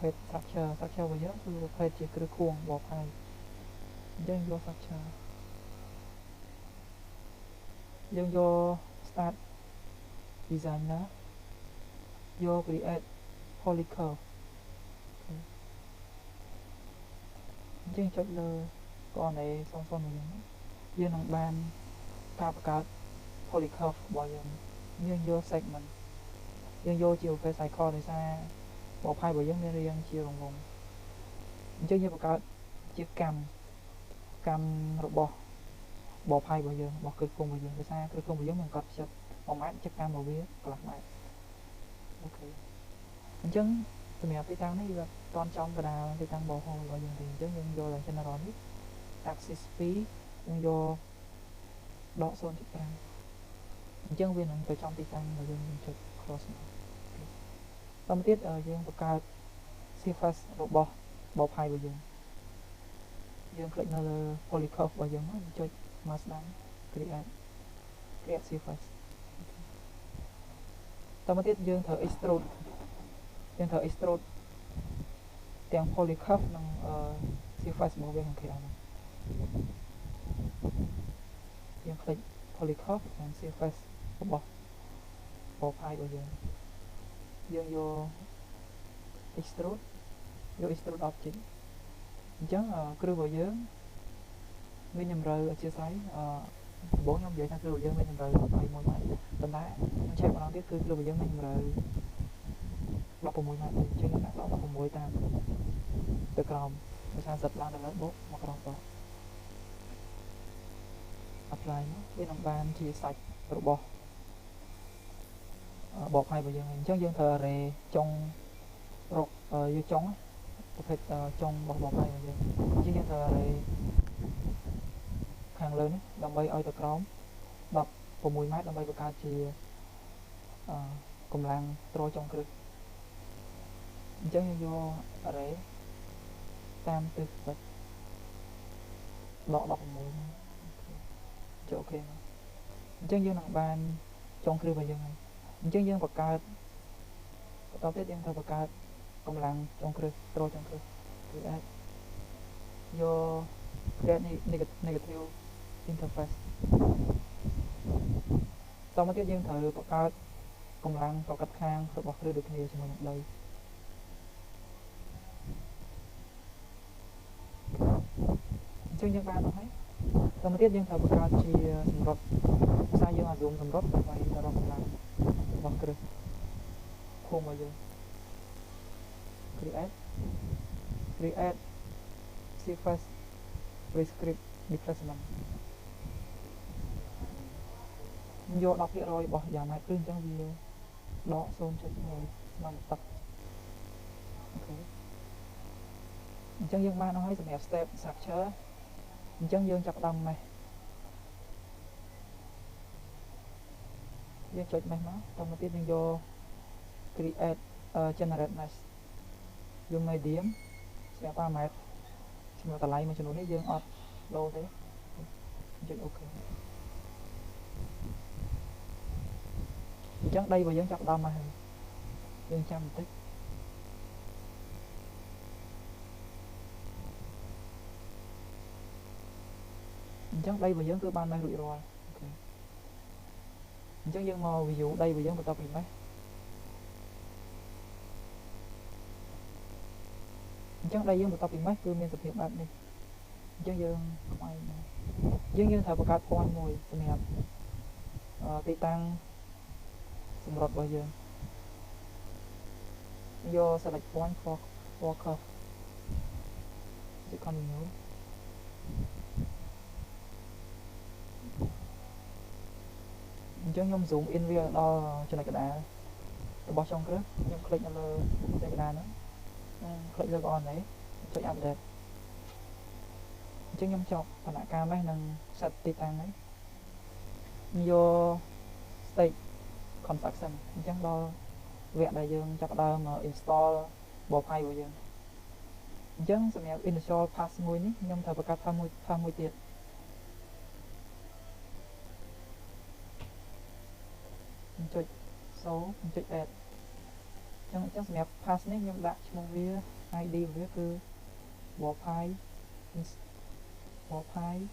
ភេទ structure របស់យើងគឺប្រភេទជាគ្រឹះខួងបកផាយអញ្ចឹងយក structure យើងយក start designer យក create polycurve អញ្ចឹងចុចលើ coordinate 00យើងនឹងបានការបង្កើត polycurve របស់យើងយក segment យើងយកជាប្រភេទ cycle ដោយសារបកផាយរបស់យើងមានរាងជារង្វង់អញ្ចឹងយើងបង្កើតជាកម្មរបស់បកផាយរបស់យើងរបស់គ្រឹះគង់របស់យើងដោយសារគ្រឹះគង់របស់យើងមានកត់ផ្ចិត1ម៉ែត្រចិត្តកម្មរបស់វាកន្លះម៉ែត្រអូខេអញ្ចឹងសម្រាប់ទីតាំងនេះវាអត់ចំកណ្ដាលទីតាំងបកហូររបស់យើងទេអញ្ចឹងយើងយកតែ general នេះ axis 2យើងយកដក 0.5 អញ្ចឹងវានឹងទៅចំទីតាំងរបស់យើងចុច cross បន្តទៀតយើងបង្កើត surface របស់បកផាយរបស់យើងคลิกនៅលើ polycurve របស់យើងមកចុច mouse down create surface តមកទៀតយើងត្រូវ extrude ទាំង polycurve និងsurface របស់វាខាងក្រៅយើងคลิก polycurve និង surface របស់បកផាយរបស់យើងយក extrude object អញ្ចឹងគ្រឹះរបស់យើងមានជម្រៅអធិស្ឋានដំបូងខ្ញុំនិយាយថាគ្រឹះរបស់យើងមានជម្រៅ21ម៉ែត្រប៉ុន្តែខ្ញុំឆែកម្ដងទៀតគឺគ្រឹះរបស់យើងមានជម្រៅ16ម៉ែត្រអញ្ចឹងខ្ញុំដាក់16តាមទៅក្រោមដោយសារសិតឡើងទៅលើបូកមកក្រោមត apply មកវានឹងបានជាសាច់របស់បកផាយរបស់យើងអញ្ចឹងយើងត្រូវ array ចុងរកយកចុងប្រភេទចុងរបស់បកផាយរបស់យើងអញ្ចឹងយើងត្រូវ array ខាងលើនេះដើម្បីឲ្យទៅក្រោម16ម៉ែត្រដើម្បីបង្កើតជាកម្លាំងទ្រចុងគ្រឹះអញ្ចឹងយើងយក array តាមទិសដក16ចុច OK មកអញ្ចឹងយើងនឹងបានចុងគ្រឹះរបស់យើងហើយអញ្ចឹងយើងបង្កើតបន្តទៀតយើងត្រូវបង្កើតកម្លាំងចុងគ្រឹះទ្រចុងគ្រឹះគឺអាចយក create negative interface តមកទៀតយើងត្រូវបង្កើតកម្លាំងប្រកាត់ខាងរបស់គ្រឹះដូចគ្នាជាមួយនឹងដីអញ្ចឹងយើងបានអស់ហើយតមកទៀតយើងត្រូវបង្កើតជាសម្រុតភាសាយើងអាច zoom សម្រុតដើម្បីទៅរកកម្លាំងរបស់គ្រឹះខួងរបស់យើង create surface prescript displacement យក 10% របស់យ៉ាងម៉ែត្រព្រឹងអញ្ចឹងវាដក 0.1 ស្មើនឹងទឹកអូខេអញ្ចឹងយើងបានអស់ហើយសម្រាប់ step structure អញ្ចឹងយើងចាប់ផ្ដើមមេះយើងចុចមេះមកតមកទៀតយើងយក create generate mesh យើង medium ស្រាប់ប៉ាម៉ែត្រសម្រាប់តម្លៃមួយចំនួននេះយើងអត់ដូរទេចុច OK អញ្ចឹងដីរបស់យើងចាប់ផ្ដើមមកហើយយើងចាំបន្តិចអញ្ចឹងដីរបស់យើងគឺបានមករួចរាល់អូខេអញ្ចឹងយើងមក view ដីរបស់យើងបន្ទាប់ពីនេះអញ្ចឹងដីយើងបន្ទាប់ពីនេះគឺមានសភាពបែបនេះអញ្ចឹងយើងខ្វាយមកយើងត្រូវបង្កើត point មួយសម្រាប់ទីតាំងសម្រុតរបស់យើងយក select point for curve ជា continue អញ្ចឹងខ្ញុំ zoom in វាដល់ចំណុចកណ្ដាលរបស់ចុងគ្រឹះខ្ញុំคลิกនៅលើចំណុចកណ្ដាលហ្នឹងคลิกលើ coordinate ចុច update អញ្ចឹងខ្ញុំចប់ដំណាក់កាលនេះនឹង set ទីតាំងនេះយក stage construction អញ្ចឹងដល់វគ្គដែលយើងចាប់ផ្ដើម install បកផាយរបស់យើងអញ្ចឹងសម្រាប់ initial pass មួយនេះខ្ញុំត្រូវបង្កើត pass មួយទៀតខ្ញុំចុច so ខ្ញុំចុច add ចឹងសម្រាប់ pass នេះខ្ញុំដាក់ឈ្មោះវា ID វាគឺ Warpie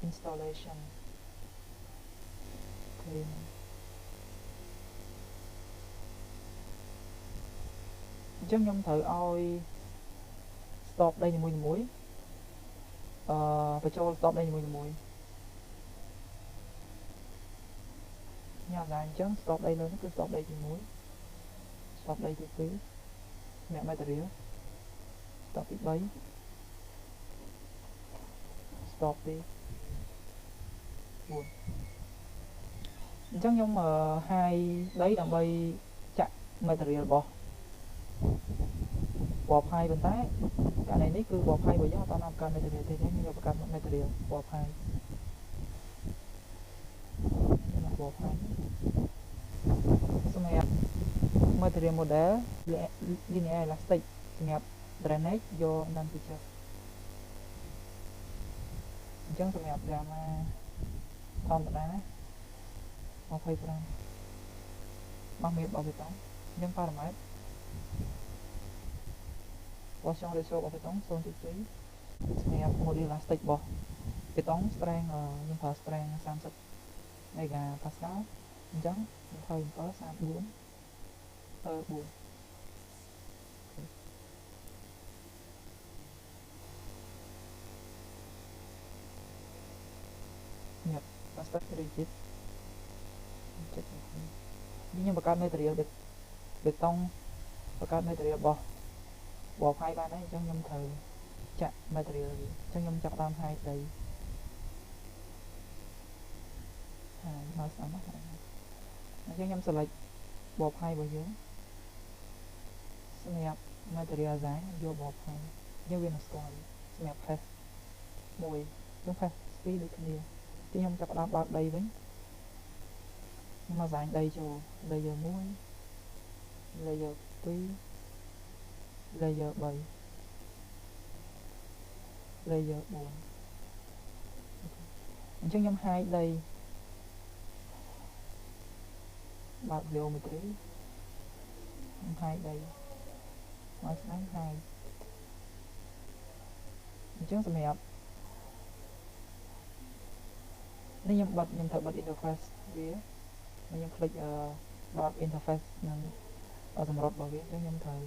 installation ឃើញអញ្ចឹងខ្ញុំត្រូវឲ្យ stop ដីនីមួយៗបញ្ចូល stop ដីនីមួយៗញ៉ាំដែរអញ្ចឹង stop ដីលើនេះគឺ stop ដីទី1 stop ដីទី2សម្រាប់ material stop ទី3 stop ទី4អញ្ចឹងខ្ញុំហាយដីដើម្បីចាក់ material របស់ Warpie ប៉ុន្តែករណីនេះគឺ Warpie របស់យើងអត់បានបង្កើត material ទេខ្ញុំយកបង្កើត material Warpieសម្រាប់ material model linear elastic សម្រាប់ drainage យកនឹងពីចុះអញ្ចឹងសម្រាប់ gamma ធម្មតា25មកមានរបស់បេតុងអញ្ចឹង parameter Washing ratio របស់បេតុង 0.2 សម្រាប់ model elastic របស់បេតុង strength ខ្ញុំប្រើ strength 30 megapascal អញ្ចឹងខ្ញុំធ្វើ impulse 34 4នេះ plastic rigid ខ្ញុំបង្កើត material បេតុងបង្កើត material របស់ Warpie បានហើយអញ្ចឹងខ្ញុំត្រូវចាក់ material វាអញ្ចឹងខ្ញុំចាប់ដើមហាយដីហើយមកស្អាតណាស់អញ្ចឹងខ្ញុំ select Warpie របស់យើងសម្រាប់ material design យក Warpie យើងវានឹងស្គាល់សម្រាប់ pass 1យើង pass 2ដូចគ្នាទីខ្ញុំចាប់ដើមបើកដីវិញខ្ញុំមក design ដីចូល layer 1 layer 2 layer 3 layer 4អញ្ចឹងខ្ញុំហាយដីបើក geometry ខ្ញុំហាយដីមកស្ដាំហាយអញ្ចឹងសម្រាប់នេះខ្ញុំត្រូវបិទ interface វាខ្ញុំคลิกបើក interface នឹងសម្រាប់របស់វាអញ្ចឹងខ្ញុំត្រូវ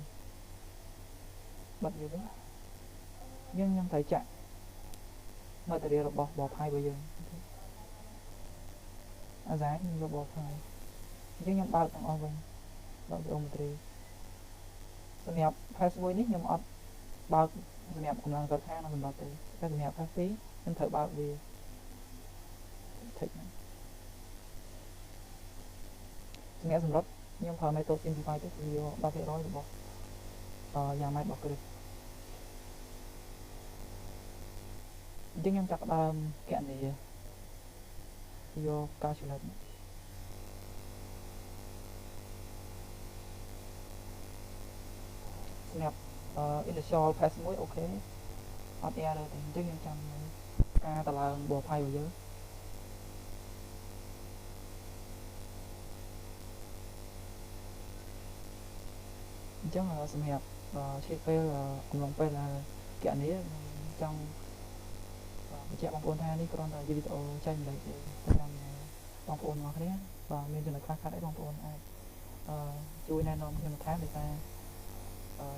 បិទវាវិញខ្ញុំត្រូវចាក់ material របស់ Warpie របស់យើងអាសាខ្ញុំយក Warpie អញ្ចឹងខ្ញុំបើកទាំងអស់វិញបើក geometry សម្រាប់ pass 1នេះខ្ញុំអត់បើកសម្រាប់កម្លាំងរដ្ឋានិងសម្រាប់ទេតែសម្រាប់ pass 2ខ្ញុំត្រូវបើកវា សម្រាប់ខ្ញុំប្រើ method simplify ទៅគឺយក 10% របស់យ៉ាងម៉េចរបស់ Chris អញ្ចឹងខ្ញុំចាប់ផ្ដើមគណនាយក calculate សម្រាប់initial pass 1អូខេអត់ error ទេអញ្ចឹងខ្ញុំចាំការតម្លើង Warpie របស់យើងអញ្ចឹងសម្រាប់ឈៀតពេលកំឡុងពេលគណនាចង់បញ្ជាក់បងប្អូនថានេះគ្រាន់តែវីដេអូចែកម្លែកទេតាមបងប្អូនទាំងអស់គ្នាបាទមានចំណុចខ្លះៗអីបងប្អូនអាចជួយណែនាំខ្ញុំថាដោយសារ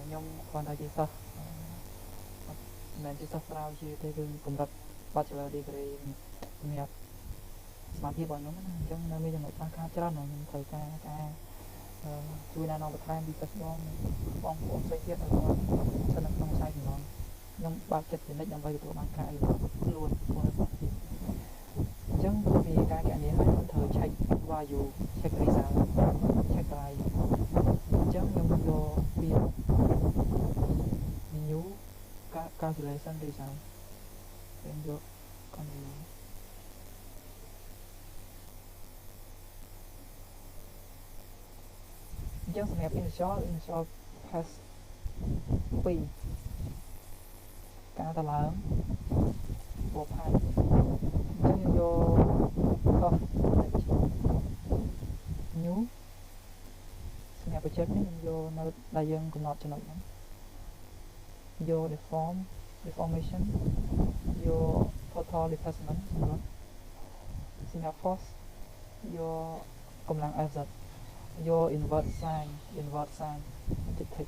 ខ្ញុំគ្រាន់តែជាសិស្សមិនមែនជាសិស្សស្រាវជ្រាវទេគឺកម្រិត Bachelor Degree សម្រាប់សមាធិរបស់ខ្ញុំណាអញ្ចឹងនៅមានចំណុចខ្លះៗច្រើនខ្ញុំត្រូវការជួយណែនាំបន្ថែមពីសិស្សបងប្អូនផ្សេងទៀតឲ្យគាត់ស្ថិតនៅក្នុងខ្សែចំណងខ្ញុំបើកចិត្តជានិច្ចដើម្បីទទួលបានការអីខ្លួនរបស់សមាធិអញ្ចឹងពីការគណនាហើយខ្ញុំត្រូវ check value check result check drive អញ្ចឹងខ្ញុំយកពី menu calculation result ខ្ញុំយក continue អញ្ចឹងសម្រាប់ initial pass 2ការតម្លើង Warpie អញ្ចឹងយក new សម្រាប់ project នេះខ្ញុំយកនៅដែលយើងកំណត់ចំណុចហ្នឹងយក deformation យក total displacement សម្រាប់ signal force យកកម្លាំង Fz យក invert sine តិចតិច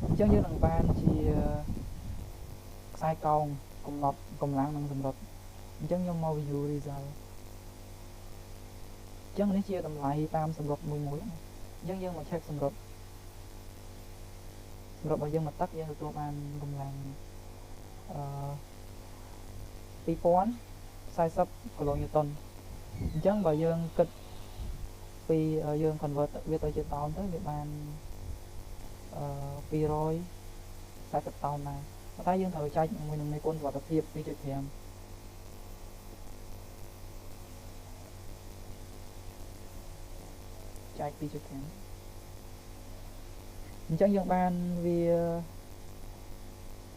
អញ្ចឹងយើងនឹងបានជាខ្សែកោងកំណត់កម្លាំងនិងសម្រុតអញ្ចឹងខ្ញុំមក view result អញ្ចឹងនេះជាតម្លៃតាមសម្រុតមួយអញ្ចឹងយើងមក check សម្រុតរបស់យើងមកទឹកយើងទទួលបានកម្លាំង2040 គីឡូញូតុនអញ្ចឹងបើយើងគិតពីយើង convert វាទៅជាតោនទៅវាបាន240តោនដែរតែយើងត្រូវចែកជាមួយនឹងនៃគុណសុវត្ថិភាព 2.5 ចែក 2.5 អញ្ចឹងយើងបានវា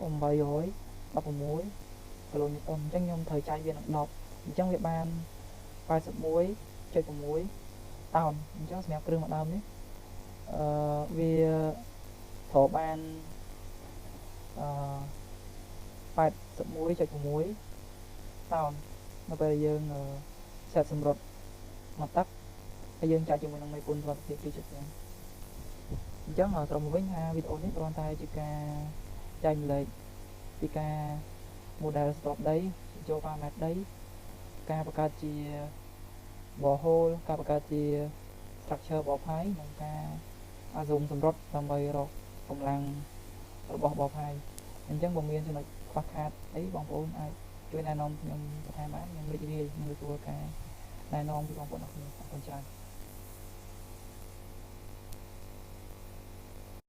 816គីឡូញូតុនអញ្ចឹងខ្ញុំត្រូវចែកវានឹង10អញ្ចឹងវាបាន81.6តោនអញ្ចឹងសម្រាប់គ្រឿងមួយដើមនេះវាត្រូវបាន81.6តោននៅពេលយើងសេតសម្រុតមកទឹកហើយយើងចែកជាមួយនឹងមេគុណសុវត្ថិភាព 2.5 អញ្ចឹងត្រឹមវិញថាវីដេអូនេះគ្រាន់តែជាការចែកម្លែកពីការ model ស្ទប់ដីយក parameter ដីការបង្កើតជា borehole ការបង្កើតជា structure បបផាយនិងការ assume សម្រុតដើម្បីរកកម្លាំងរបស់បបផាយអញ្ចឹងបើមានចំណុចខ្វះខាតអីបងប្អូនអាចជួយណែនាំខ្ញុំបន្ថែមបានខ្ញុំរីករាយនឹងទទួលការណែនាំពីបងប្អូនអរគុណច្រើន